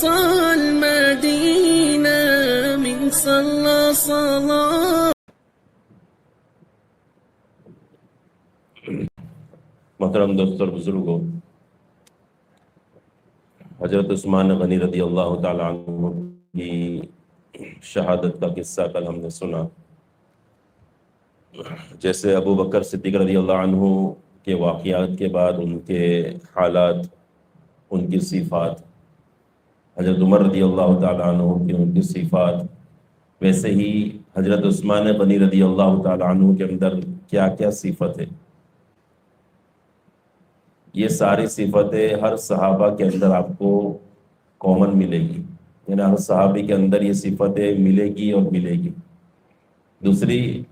المدينة من صلى صلاة. محترم دوستوں اور بزرگوں، حضرت عثمان غنی رضی اللہ تعالیٰ عنہ کی شہادت کا قصہ کل ہم نے سنا۔ جیسے ابو بکر صدیق رضی اللہ عنہ کے واقعات کے بعد ان کے حالات، ان کی صفات، حضرت عمر رضی اللہ تعالیٰ عنہ کی ان کی صفات، ویسے ہی حضرت عثمان غنی رضی اللہ تعالیٰ عنہ کے اندر کیا کیا صفت ہے، یہ ساری صفتیں ہر صحابہ کے اندر آپ کو کامن ملے گی، یعنی ہر صحابی کے اندر یہ صفتیں ملے گی اور ملے گی۔ دوسری،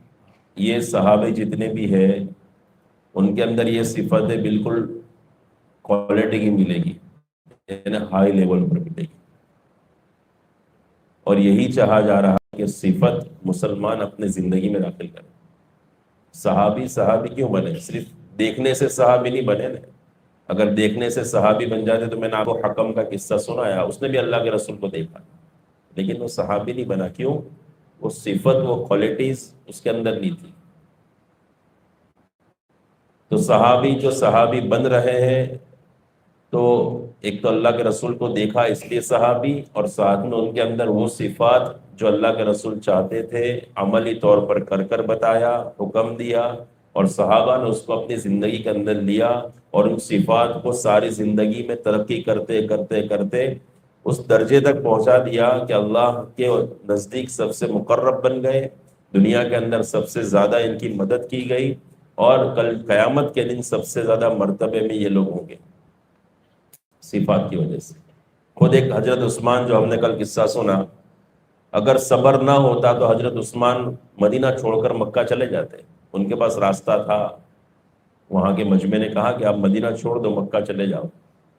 یہ صحابے جتنے بھی ہیں ان کے اندر یہ صفتیں بالکل کوالٹی کی ملے گی، یعنی ہائی لیول پر ملے گی، اور یہی چاہا جا رہا ہے کہ صفت مسلمان اپنے زندگی میں داخل کرے۔ صحابی کیوں بنے؟ صرف دیکھنے سے صحابی نہیں بنے نا۔ اگر دیکھنے سے صحابی بن جاتے تو میں نے آپ کو حکم کا قصہ سنایا، اس نے بھی اللہ کے رسول کو دیکھا لیکن وہ صحابی نہیں بنا۔ کیوں؟ وہ صفت، وہ کوالٹیز اس کے اندر نہیں تھی۔ تو جو صحابی بن رہے ہیں تو ایک تو اللہ کے رسول کو دیکھا اس لیے صحابی، اور ساتھ میں ان کے اندر وہ صفات جو اللہ کے رسول چاہتے تھے عملی طور پر کر کر بتایا، حکم دیا، اور صحابہ نے اس کو اپنی زندگی کے اندر لیا اور ان صفات کو ساری زندگی میں ترقی کرتے کرتے کرتے اس درجے تک پہنچا دیا کہ اللہ کے نزدیک سب سے مقرب بن گئے، دنیا کے اندر سب سے زیادہ ان کی مدد کی گئی، اور کل قیامت کے دن سب سے زیادہ مرتبے میں یہ لوگ ہوں گے صفات کی وجہ سے۔ خود ایک حضرت عثمان جو ہم نے کل قصہ سنا، اگر صبر نہ ہوتا تو حضرت عثمان مدینہ چھوڑ کر مکہ چلے جاتے۔ ان کے پاس راستہ تھا، وہاں کے مجمع نے کہا کہ آپ مدینہ چھوڑ دو، مکہ چلے جاؤ،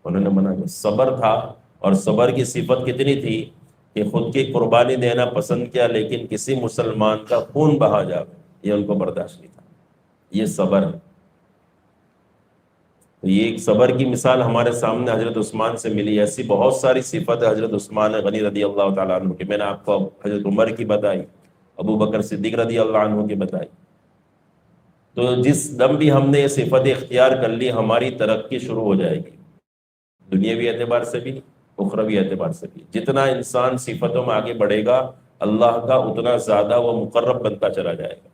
انہوں نے منع کیا۔ صبر تھا، اور صبر کی صفت کتنی تھی کہ خود کی قربانی دینا پسند کیا لیکن کسی مسلمان کا خون بہا جائے یہ ان کو برداشت نہیں تھا۔ یہ صبر ہے۔ یہ ایک صبر کی مثال ہمارے سامنے حضرت عثمان سے ملی۔ ایسی بہت ساری صفت حضرت عثمان غنی رضی اللہ تعالیٰ عنہ کی، میں نے آپ کو حضرت عمر کی بتائی، ابو بکر صدیق رضی اللہ عنہ کی بتائی۔ تو جس دم بھی ہم نے یہ صفت اختیار کر لی، ہماری ترقی شروع ہو جائے گی، دنیاوی اعتبار سے بھی، اخروی اعتبار سے بھی۔ جتنا انسان صفتوں میں آگے بڑھے گا اللہ کا، اتنا زیادہ وہ مقرب بنتا چلا جائے گا۔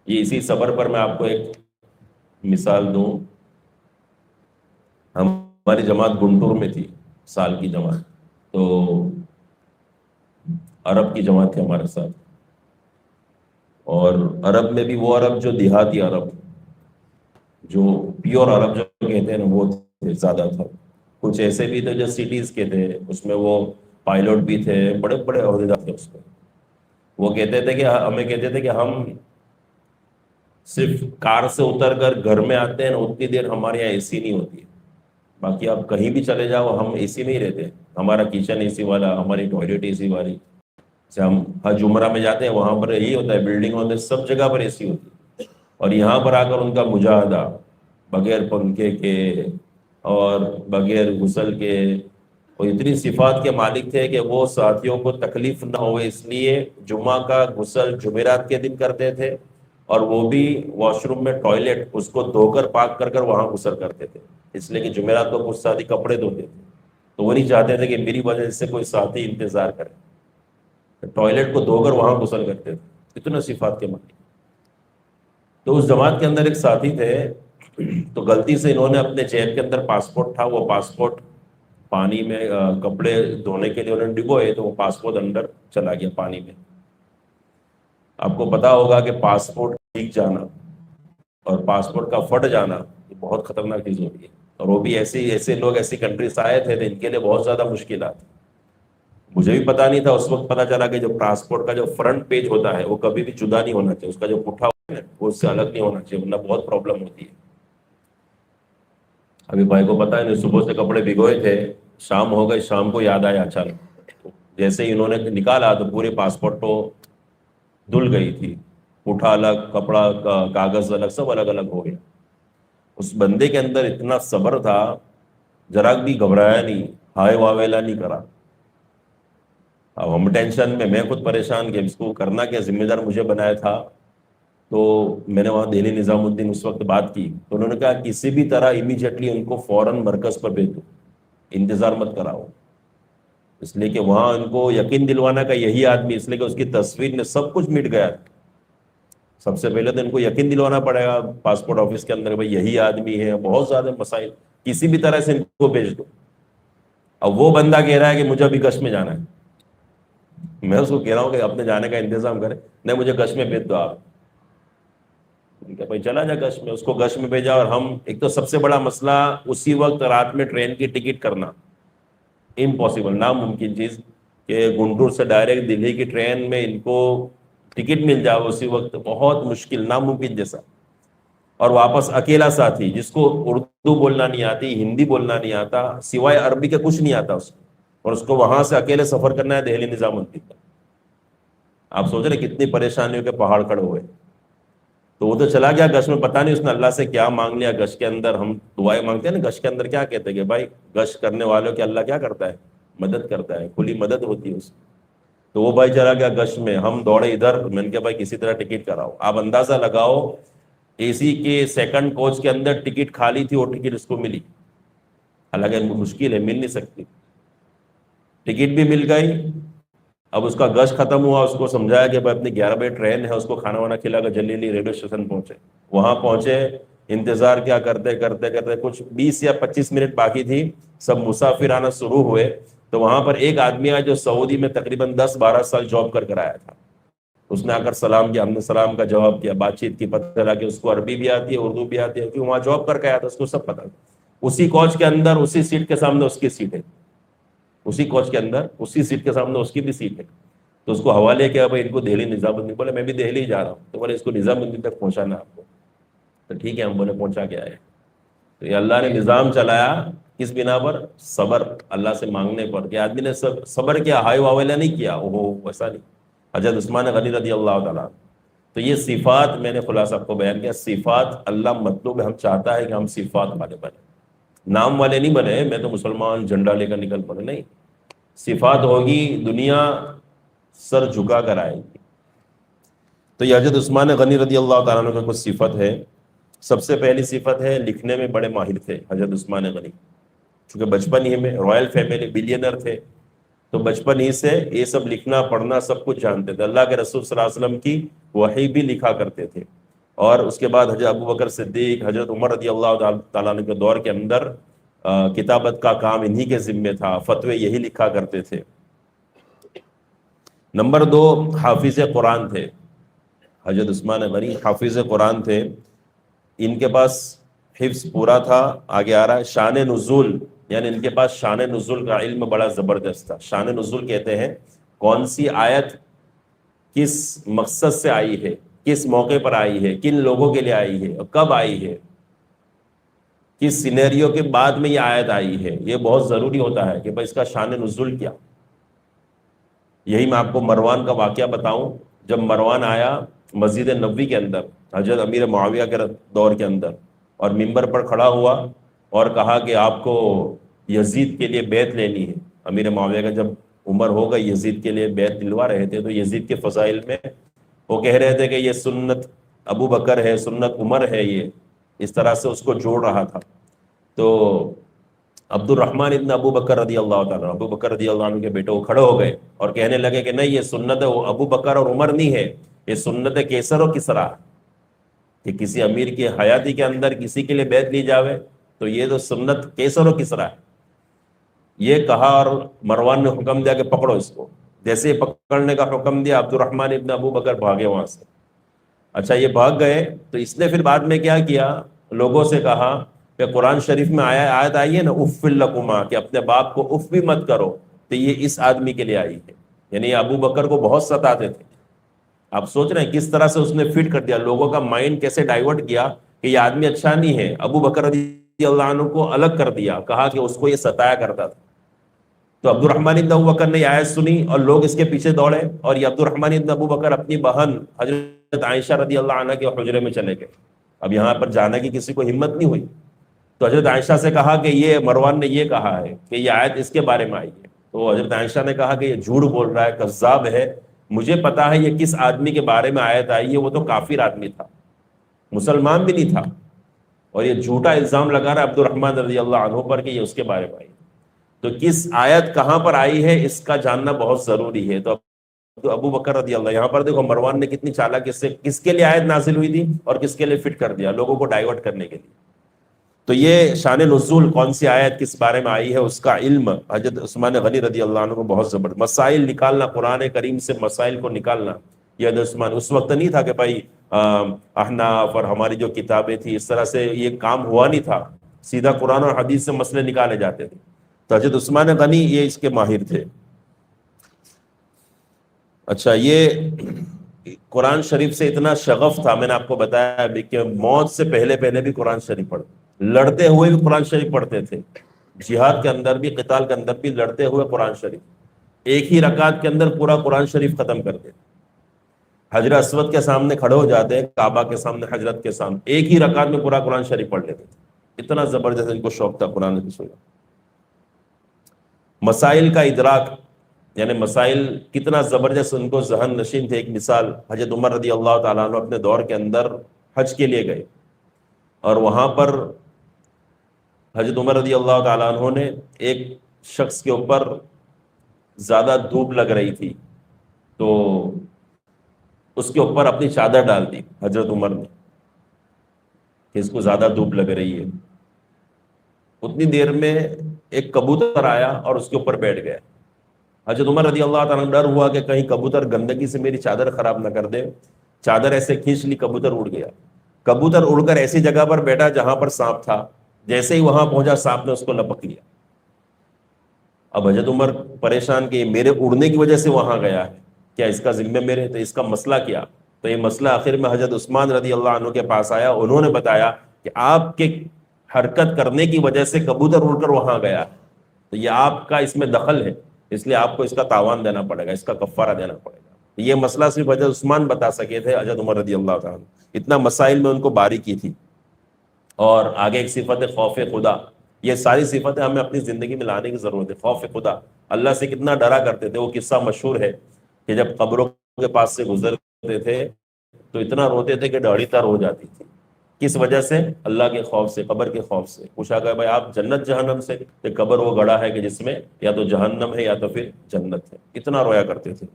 یہ اسی صبر پر میں آپ کو ایک مثال دوں۔ ہماری جماعت گنٹور میں تھی، سال کی جماعت، تو عرب کی جماعت تھی ہمارے ساتھ، اور عرب میں بھی وہ عرب جو دیہاتی عرب، جو پیور عرب جو کہتے ہیں نا، وہ زیادہ تھا۔ کچھ ایسے بھی تھے جو سٹیز کے تھے، اس میں وہ پائلٹ بھی تھے، بڑے بڑے عہدیدار تھے اس میں۔ وہ کہتے تھے کہ ہمیں کہتے تھے کہ ہم صرف کار سے اتر کر گھر میں آتے ہیں نا، اتنی دیر ہمارے یہاں اے سی نہیں ہوتی ہے، باقی آپ کہیں بھی چلے جاؤ ہم اے سی میں ہی رہتے ہیں۔ ہمارا کچن اے سی والا، ہماری ٹوائلٹ اے سی والی۔ جیسے ہم حج عمرہ میں جاتے ہیں وہاں پر یہی ہوتا ہے، بلڈنگ ہوتے سب جگہ پر اے سی ہوتی ہے، اور یہاں پر آ کر ان کا مجاہدہ بغیر پنکھے کے اور بغیر غسل کے۔ وہ اتنی صفات کے مالک تھے کہ وہ ساتھیوں کو تکلیف نہ ہوئے اس لیے جمعہ کا غسل جمعرات کے دن کرتے تھے، اور وہ بھی واش روم میں ٹوائلٹ اس کو دھو کر پاک کر کر وہاں غسل کرتے تھے، اس لیے کہ جمعرات کو کچھ ساتھی کپڑے دھوتے تھے، تو وہ نہیں چاہتے تھے کہ میری وجہ سے کوئی ساتھی انتظار کرے، ٹوائلٹ کو دھو کر وہاں غسل کرتے تھے۔ اتنے صفات کے مالک۔ تو اس جماعت کے اندر ایک ساتھی تھے، تو غلطی سے انہوں نے اپنے جیب کے اندر پاسپورٹ تھا، وہ پاسپورٹ پانی میں کپڑے دھونے کے لیے انہوں نے ڈبوئے، تو وہ پاسپورٹ اندر چلا گیا پانی میں۔ آپ کو پتا ہوگا کہ پاسپورٹ بھیگ جانا اور پاسپورٹ کا پھٹ جانا یہ بہت خطرناک چیز ہوتی ہے، اور وہ بھی ایسے لوگ ایسی کنٹری سے آئے تھے تو ان کے لیے بہت زیادہ مشکلات۔ مجھے بھی پتا نہیں تھا، اس وقت پتا چلا کہ جو پاسپورٹ کا جو فرنٹ پیج ہوتا ہے وہ کبھی بھی جدا نہیں ہونا چاہیے، اس کا جو پٹھا ہوتا ہے وہ اس سے الگ نہیں ہونا چاہیے، ورنہ بہت پرابلم ہوتی ہے۔ ابھی بھائی کو پتا ہے، صبح سے کپڑے بھگوئے تھے، شام ہو گئی، شام کو یاد آیا اچانک، جیسے ہی انہوں نے نکالا تو پورے پاسپورٹ تو دھل گئی تھی، پٹھا الگ، کپڑا کاغذ الگ، سب الگ الگ ہو گیا۔ اس بندے کے اندر اتنا صبر تھا، ذرا بھی گھبرایا نہیں، ہائے واویلا نہیں کرا. اب ہم ٹینشن میں خود پریشان کہ اس کو کرنا کیا، ذمہ دار مجھے بنایا تھا. تو میں نے وہاں دہلی نظام الدین اس وقت بات کی، تو انہوں نے کہا کسی بھی طرح امیجیٹلی ان کو فوراً مرکز پر بھیج دو، انتظار مت کراؤ. اس لیے کہ وہاں ان کو یقین دلوانا کا یہی آدمی، اس لیے کہ اس کی تصویر میں سب کچھ مٹ گیا. سب سے پہلے تو ان کو یقین دلوانا پڑے گا پاسپورٹ آفس کے اندر بھائی یہی آدمی ہے. بہت زیادہ مسائل، کسی بھی طرح سے ان کو بھیج دو. اب وہ بندہ کہہ رہا ہے کہ مجھے ابھی گش میں جانا ہے. میں اس کو کہہ رہا ہوں کہ اپنے جانے کا انتظام کرے. نہیں مجھے گش میں بھیج دو آپ. کہ بھائی چلا جا گش میں. اس کو گش میں بھیجا. اور ہم ایک تو سب سے بڑا مسئلہ اسی وقت رات میں ٹرین کی ٹکٹ کرنا، امپاسبل، ناممکن چیز کہ گنٹور سے ڈائریکٹ دلی کی ٹرین میں ان کو ٹکٹ مل جائے اسی وقت، بہت مشکل، ناممکن جیسا. اور واپس اکیلا ساتھی جس کو اردو بولنا نہیں آتی، ہندی بولنا نہیں آتا، سوائے عربی کے کچھ نہیں آتا اس کو، اور اس کو وہاں سے اکیلے سفر کرنا ہے دہلی نظام الدین کا. آپ سوچ رہے کتنی پریشانیوں کے پہاڑ کھڑے ہوئے. تو وہ تو چلا گیا گش میں، پتہ نہیں اس نے اللہ سے کیا مانگ لیا. گش کے اندر ہم دعائیں مانگتے ہیں نا، گش کے اندر کیا کہتے ہیں کہ بھائی گش کرنے والوں کے اللہ کیا کرتا ہے، مدد کرتا ہے، کھلی مدد ہوتی ہے اس کی. تو وہ بھائی چلا گیا گش میں، ہم دوڑے ادھر. میں نے کہا بھائی کسی طرح ٹکٹ کراؤ. آپ اندازہ لگاؤ اے سی کے سیکنڈ کوچ کے اندر ٹکٹ خالی تھی، اور ٹکٹ اس کو ملی. حالانکہ مشکل ہے، مل نہیں سکتی. ٹکٹ بھی مل گئی. اب اس کا گش ختم ہوا، اس کو سمجھایا کہ بھائی اپنی 11 بجے ٹرین ہے، اس کو کھانا وانا کھلا کر جلدی ریلوے اسٹیشن پہنچے. وہاں پہنچے، انتظار کیا کرتے کرتے کرتے کچھ 20 یا 25 منٹ باقی تھی، سب مسافر آنا شروع ہوئے. تو وہاں پر ایک آدمی آیا جو سعودی میں تقریباً 10-12 سال جاب کر آیا تھا. اس نے آ کر سلام کیا، ہم نے سلام کا جواب کیا، بات چیت کی. پتہ چلا کہ اس کو عربی بھی آتی ہے، اردو بھی آتی ہے، کیونکہ وہاں جاب کر کے آیا تھا، اس کو سب پتا. اسی کوچ کے اندر اسی سیٹ کے سامنے اس کی سیٹ ہے، اسی کوچ کے اندر اسی سیٹ کے سامنے اس کی بھی سیٹ ہے. تو اس کو حوالے کیا بھائی ان کو دہلی نظام الدین. بولے میں بھی دہلی ہی جا رہا ہوں. تو بولے اس کو نظام الدین تک پہنچانا آپ کو. تو ٹھیک ہے، ہم بولے پہنچا کے آئے. تو یہ اللہ نے نظام چلایا کس بنا پر؟ صبر، اللہ سے مانگنے پر. کہ آدمی نے صبر کیا، ہائی واویلا نہیں کیا. اوہو ویسا نہیں. حضرت عثمان غنی رضی اللہ تعالیٰ. تو یہ صفات میں نے خلاصہ آپ کو بیان کیا. صفات اللہ مطلوب ہے، ہم چاہتا ہے کہ ہم صفات والے بنے، نام والے نہیں بنے. میں تو مسلمان جھنڈا لے کر نکل پڑے، نہیں. صفات ہوگی، دنیا سر جھکا کر آئے گی. تو یہ حضرت عثمان غنی رضی اللہ تعالیٰ عنہ کا کچھ صفت ہے. سب سے پہلی صفت ہے لکھنے میں بڑے ماہر تھے حضرت عثمان غنی. چونکہ بچپن ہی میں رائل فیملی، بلینر تھے، تو بچپن ہی سے یہ سب لکھنا پڑھنا سب کچھ جانتے تھے. اللہ کے رسول صلی اللہ علیہ وسلم کی وحی بھی لکھا کرتے تھے. اور اس کے بعد حضرت ابو بکر صدیق، حضرت عمر رضی اللہ تعالیٰ عنہ کے دور کے اندر کتابت کا کام انہی کے ذمے تھا، فتوے یہی لکھا کرتے تھے. نمبر 2، حافظ قرآن تھے. حضرت عثمان غنی حافظ قرآن تھے. ان کے پاس حفظ پورا تھا. آگے آ رہا ہے شان نزول، یعنی ان کے پاس شان نزول کا علم بڑا زبردست تھا. شان نزول کہتے ہیں کون سی آیت کس مقصد سے آئی ہے، کس موقع پر آئی ہے، کن لوگوں کے لیے آئی ہے، اور کب آئی ہے، کس سینیریو کے بعد میں یہ آیت آئی ہے. یہ بہت ضروری ہوتا ہے کہ بھائی اس کا شان نزول کیا. یہی میں آپ کو مروان کا واقعہ بتاؤں. جب مروان آیا مسجد نبوی کے اندر حضرت امیر معاویہ کے دور کے اندر، اور ممبر پر کھڑا ہوا اور کہا کہ آپ کو یزید کے لیے بیعت لینی ہے. امیر معاویہ کا جب عمر ہو گئی، یزید کے لیے بیعت دلوا رہے تھے. تو یزید کے فضائل میں وہ کہہ رہے تھے کہ یہ سنت ابو بکر ہے، سنت عمر ہے. یہ اس طرح سے اس کو جوڑ رہا تھا. تو عبد الرحمن ابن ابو بکر رضی اللہ تعالیٰ، ابو بکر رضی اللہ عنہ کے بیٹے وہ کھڑے ہو گئے اور کہنے لگے کہ نہیں، یہ سنت ابو بکر اور عمر نہیں ہے، یہ سنت کیسر و کسرا. کہ کسی امیر کی حیاتی کے اندر کسی کے لیے بیعت لی جاوے تو یہ تو سنت کیسر و کسرا ہے. یہ کہا اور مروان نے حکم دیا کہ پکڑو اس کو. جیسے پکڑنے کا حکم دیا، عبد الرحمن ابن ابو بکر بھاگے وہاں سے. اچھا یہ بھاگ گئے تو اس نے پھر بعد میں کیا کیا، لوگوں سے کہا کہ قرآن شریف میں آیت آئی ہے نا اف لکما، کہ اپنے باپ کو اف بھی مت کرو. تو یہ اس آدمی کے لیے آئی ہے. یعنی ابو بکر کو بہت ستاتے تھے. آپ سوچ رہے ہیں کس طرح سے اس نے فٹ کر دیا، لوگوں کا مائنڈ کیسے ڈائیورٹ کیا کہ یہ آدمی اچھا نہیں ہے. ابو بکر رضی اللہ عنہ کو الگ کر دیا، کہا کہ اس کو یہ ستایا کرتا تھا. تو عبد الرحمن ابن ابو بکر نے یہ آیت سنی اور لوگ اس کے پیچھے دوڑے. اور یہ عبد الرحمن ابن ابو بکر اپنی بہن حضرت عائشہ رضی اللہ عنہ کے حجرے میں چلے گئے. اب یہاں پر جانے کی کسی کو ہمت نہیں ہوئی. تو حضرت عائشہ سے کہا کہ یہ مروان نے یہ کہا ہے کہ یہ آیت اس کے بارے میں آئی ہے. تو حضرت عائشہ نے کہا کہ یہ جھوٹ بول رہا ہے، کذاب ہے، مجھے پتا ہے یہ کس آدمی کے بارے میں آیت آئی ہے، وہ تو کافر آدمی تھا، مسلمان بھی نہیں تھا، اور یہ جھوٹا الزام لگا رہا ہے عبد الرحمن رضی اللہ عنہ پر کہ یہ اس کے بارے میں آئی. تو کس آیت کہاں پر آئی ہے اس کا جاننا بہت ضروری ہے. تو ابو بکر رضی اللہ، یہاں پر دیکھو مروان نے کتنی چالاکی سے کس کے لیے آیت نازل ہوئی تھی اور کس کے لیے فٹ کر دیا، لوگوں کو ڈائیورٹ کرنے کے لیے. تو یہ شان نزول کون سی آیت کس بارے میں آئی ہے اس کا علم حضرت عثمان غنی رضی اللہ عنہ کو بہت زبردست. مسائل نکالنا، قرآن کریم سے مسائل کو نکالنا، یہ حضرت عثمان، اس وقت نہیں تھا کہ بھائی احناف اور ہماری جو کتابیں تھی اس طرح سے یہ کام ہوا نہیں تھا، سیدھا قرآن اور حدیث سے مسئلے نکالے جاتے تھے. تو حضرت عثمان غنی یہ اس کے ماہر تھے. اچھا، یہ قرآن شریف سے اتنا شغف تھا، میں نے آپ کو بتایا ابھی کہ موت سے پہلے پہلے بھی قرآن شریف پڑھتے، لڑتے ہوئے بھی قرآن شریف پڑھتے تھے، جہاد کے اندر بھی، قتال کے اندر بھی لڑتے ہوئے قرآن شریف، ایک ہی رکعت کے اندر پورا قرآن شریف ختم کرتے. حجر اسود کے سامنے کھڑے ہو جاتے، کعبہ کے سامنے، حجرت کے سامنے، ایک ہی رکعت میں پورا قرآن شریف پڑھ لیتے تھے. اتنا زبردست ان کو شوق تھا قرآن کی سنت. مسائل کا ادراک، یعنی مسائل کتنا زبردست ان کو ذہن نشین تھے. ایک مثال، حضرت عمر رضی اللہ تعالیٰ عنہ اپنے دور کے اندر حج کے لیے گئے، اور وہاں پر حضرت عمر رضی اللہ تعالیٰ عنہ نے ایک شخص کے اوپر زیادہ دھوپ لگ رہی تھی تو اس کے اوپر اپنی چادر ڈال دی حضرت عمر نے کہ اس کو زیادہ دھوپ لگ رہی ہے. اتنی دیر میں ایک کبوتر آیا اور اس کے اوپر بیٹھ گیا. حضرت عمر رضی اللہ تعالیٰ ڈر ہوا کہ کہیں کبوتر گندگی سے میری چادر خراب نہ کر دے. چادر ایسے کھینچ لی، کبوتر اڑ گیا. کبوتر اڑ کر ایسی جگہ پر بیٹھا جہاں پر سانپ تھا، جیسے ہی وہاں پہنچا سانپ نے اس کو لپک لیا. اب حضرت عمر پریشان کہ میرے اڑنے کی وجہ سے وہاں گیا ہے، کیا اس کا ذمہ میرے؟ تو اس کا مسئلہ کیا؟ تو یہ مسئلہ آخر میں حضرت عثمان رضی اللہ عنہ کے پاس آیا. انہوں نے بتایا کہ آپ کے حرکت کرنے کی وجہ سے کبوتر اڑ کر وہاں گیا، تو یہ آپ کا اس میں دخل ہے، اس لیے آپ کو اس کا تاوان دینا پڑے گا، اس کا کفارہ دینا پڑے گا. یہ مسئلہ صرف حضرت عثمان بتا سکے تھے، حضرت عمر رضی اللہ تعالیٰ. اتنا مسائل میں ان کو باریکی تھی. اور آگے ایک صفت ہے خوف خدا. یہ ساری صفتیں ہمیں اپنی زندگی میں لانے کی ضرورت ہے. خوف خدا، اللہ سے کتنا ڈرا کرتے تھے. وہ قصہ مشہور ہے کہ جب قبروں کے پاس سے گزرتے تھے تو اتنا روتے تھے کہ داڑھی تر ہو جاتی تھی. کس وجہ سے؟ اللہ کے خوف سے، قبر کے خوف سے. پوچھا گیا بھائی آپ جنت جہنم سے؟ کہ قبر وہ گڑھا ہے کہ جس میں یا تو جہنم ہے یا تو پھر جنت ہے. اتنا رویا کرتے تھے.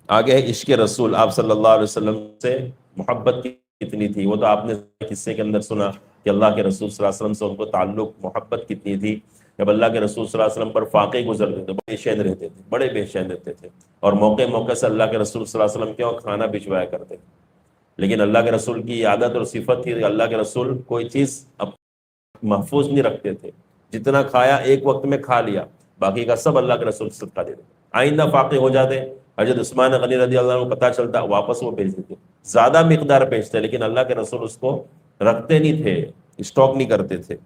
آگے ہے عشق رسول. آپ صلی اللہ علیہ وسلم سے محبت کتنی تھی، وہ تو آپ نے قصے کے اندر سنا کہ اللہ کے رسول صلی اللہ علیہ وسلم سے ان کو تعلق، محبت کتنی تھی. جب اللہ کے رسول صلی اللہ علیہ وسلم پر فاقے گزرتے تھے بڑے شین رہتے تھے، بڑے بے چین رہتے تھے، اور موقع موقع سے اللہ کے رسول صلی اللہ علیہ وسلم کے اور کھانا بھجوایا کرتے تھے. لیکن اللہ کے رسول کی عادت اور صفت تھی کہ اللہ کے رسول کوئی چیز محفوظ نہیں رکھتے تھے. جتنا کھایا ایک وقت میں کھا لیا، باقی کا سب اللہ کے رسول صدقہ دے دیتے. آئندہ فاقے ہو جاتے، حضرت عثمان غنی رضی اللہ عنہ کو پتہ چلتا، واپس وہ بھیج دیتے. زیادہ مقدار بھیجتے، لیکن اللہ کے رسول اس کو رکھتے نہیں تھے، اسٹاک نہیں کرتے تھے.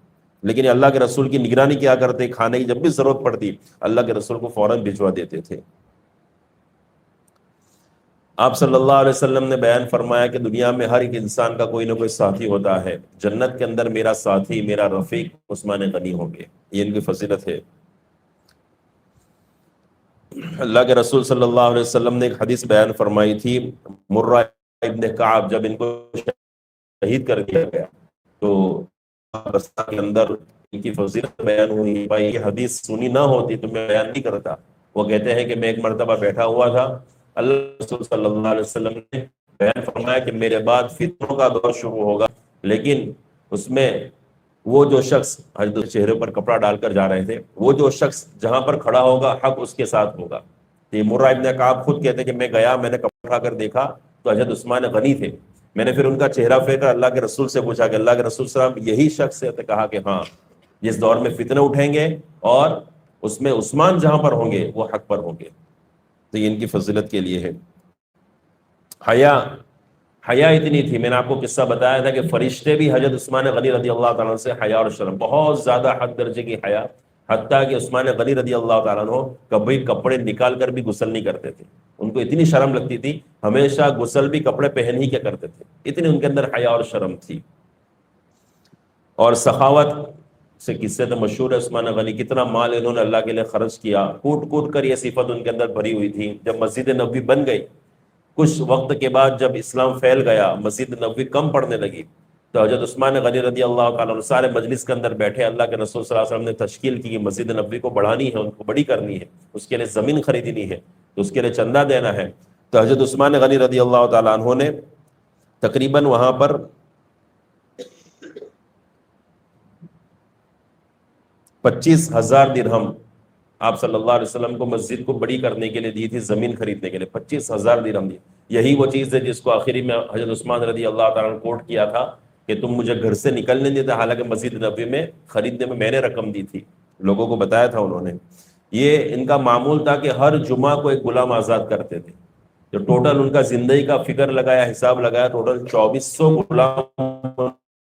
لیکن اللہ کے رسول کی نگرانی کیا کرتے، کھانے کی جب بھی ضرورت پڑتی اللہ کے رسول کو فوراً بھجوا دیتے تھے. آپ صلی اللہ علیہ وسلم نے بیان فرمایا کہ دنیا میں ہر ایک انسان کا کوئی نہ کوئی ساتھی ہوتا ہے. جنت کے اندر میرا ساتھی، میرا رفیق عثمان غنی ہوں گے. یہ ان کی فضیلت ہے. اللہ کے رسول صلی اللہ علیہ وسلم نے ایک حدیث بیان فرمائی تھی. مرہ ابن کعب جب ان کو شہید کر دیا گیا تو کے اندر ان کی فضیلت بیان ہوئی. بھائی یہ حدیث سنی نہ ہوتی تو میں بیان نہیں کرتا. وہ کہتے ہیں کہ میں ایک مرتبہ بیٹھا ہوا تھا، اللہ رسول صلی اللہ علیہ وسلم نے بیان فرمایا کہ میرے بعد فتنوں کا دور شروع ہوگا، لیکن اس میں وہ جو شخص حضرت چہرے پر کپڑا ڈال کر جا رہے تھے، وہ جو شخص جہاں پر کھڑا ہوگا حق اس کے ساتھ ہوگا. یہ مرہ ابن کعب خود کہتے ہیں کہ میں گیا، میں نے کپڑا اٹھا کر دیکھا تو حضرت عثمان غنی تھے. میں نے پھر ان کا چہرہ پھیر کر اللہ کے رسول سے پوچھا کہ اللہ کے رسول صلی اللہ علیہ وسلم یہی شخص ہے؟ تو کہا کہ ہاں، جس دور میں فتنے اٹھیں گے اور اس میں عثمان جہاں پر ہوں گے وہ حق پر ہوں گے. تو یہ ان کی فضیلت کے لیے ہے. حیا اتنی تھی، میں نے آپ کو قصہ بتایا تھا کہ فرشتے بھی حضرت عثمان غنی رضی اللہ تعالیٰ عنہ سے حیا اور شرم، بہت زیادہ حد درجے کی حیا، حتیٰ کہ عثمان غنی رضی اللہ تعالیٰ عنہ کبھی کپڑے نکال کر بھی غسل نہیں کرتے تھے. ان کو اتنی شرم لگتی تھی، ہمیشہ غسل بھی کپڑے پہن ہی کیا کرتے تھے. اتنی ان کے اندر حیا اور شرم تھی. اور سخاوت سے قصے تو مشہور ہے عثمان غنی، کتنا مال انہوں نے اللہ کے لیے خرچ کیا، کوٹ کوٹ کر یہ صفت ان کے اندر بھری ہوئی تھی۔ جب مسجد نبوی بن گئی، کچھ وقت کے بعد جب اسلام پھیل گیا، مسجد نبوی کم پڑنے لگی، تو حضرت عثمان غنی رضی اللہ تعالیٰ عنہ سارے مجلس کے اندر بیٹھے، اللہ کے رسول صلی اللہ علیہ وسلم نے تشکیل کی کہ مسجد نبوی کو بڑھانی ہے، ان کو بڑی کرنی ہے، اس کے لیے زمین خریدنی ہے، تو اس کے لیے چندہ دینا ہے۔ تو حضرت عثمان غنی رضی اللہ تعالیٰ عنہ نے تقریباً وہاں پر 25,000 درہم آپ صلی اللہ علیہ وسلم کو مسجد کو بڑی کرنے کے لیے دی تھی، زمین خریدنے کے لیے 25,000 درہم دی۔ یہی وہ چیز ہے جس کو آخری میں حضرت عثمان رضی اللہ تعالیٰ نے کوٹ کیا تھا کہ تم مجھے گھر سے نکلنے دیتے، حالانکہ مسجد نبوی میں خریدنے میں نے رقم دی تھی، لوگوں کو بتایا تھا انہوں نے۔ یہ ان کا معمول تھا کہ ہر جمعہ کو ایک غلام آزاد کرتے تھے۔ جو ٹوٹل ان کا زندگی کا فکر لگایا، حساب لگایا، ٹوٹل 2400 غلام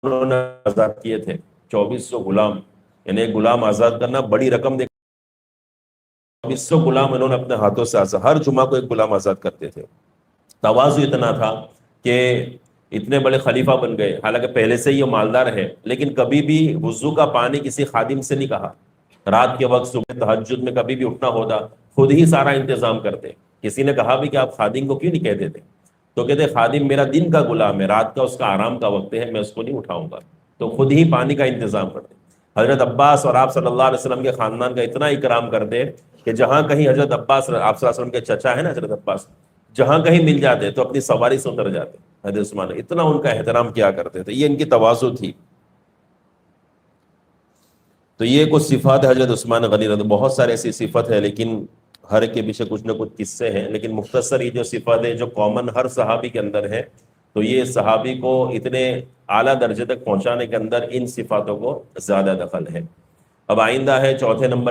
انہوں نے آزاد کیے تھے۔ 2400 غلام، یعنی ایک غلام آزاد کرنا بڑی رقم دے۔ 2400 غلام انہوں نے اپنے ہاتھوں سے آزاد، ہر جمعہ کو ایک غلام آزاد کرتے تھے۔ تواضع اتنا تھا کہ اتنے بڑے خلیفہ بن گئے، حالانکہ پہلے سے یہ مالدار ہے، لیکن کبھی بھی وضو کا پانی کسی خادم سے نہیں کہا۔ رات کے وقت صبح تہجد میں کبھی بھی اٹھنا ہوتا، خود ہی سارا انتظام کرتے۔ کسی نے کہا بھی کہ آپ خادم کو کیوں نہیں کہہ دیتے، تو کہتے خادم میرا دن کا غلام ہے، رات کا اس کا آرام کا وقت ہے، میں اس کو نہیں اٹھاؤں گا، تو خود ہی پانی کا انتظام کرتے۔ حضرت عباس اور آپ صلی اللہ علیہ وسلم کے خاندان کا اتنا اکرام کرتے کہ جہاں کہیں حضرت عباس، آپ صلی اللہ علیہ وسلم کے چچا ہے نا حضرت عباس، جہاں کہیں مل جاتے تو اپنی سواری سے اتر جاتے۔ حضرت عثمان اتنا ان کا احترام کیا کرتے تھے، یہ ان کی تواضع تھی۔ تو یہ کچھ صفات ہے حضرت عثمان غنی رضی، بہت سارے ایسی صفت ہے، لیکن ہر ایک کے پیچھے کچھ نہ کچھ قصے ہیں، لیکن مختصر یہ جو صفت ہے جو کامن ہر صحابی کے اندر ہے، تو یہ صحابی کو اتنے اعلیٰ درجے تک پہنچانے کے اندر ان صفاتوں کو زیادہ دخل ہے۔ اب آئندہ ہے چوتھے نمبر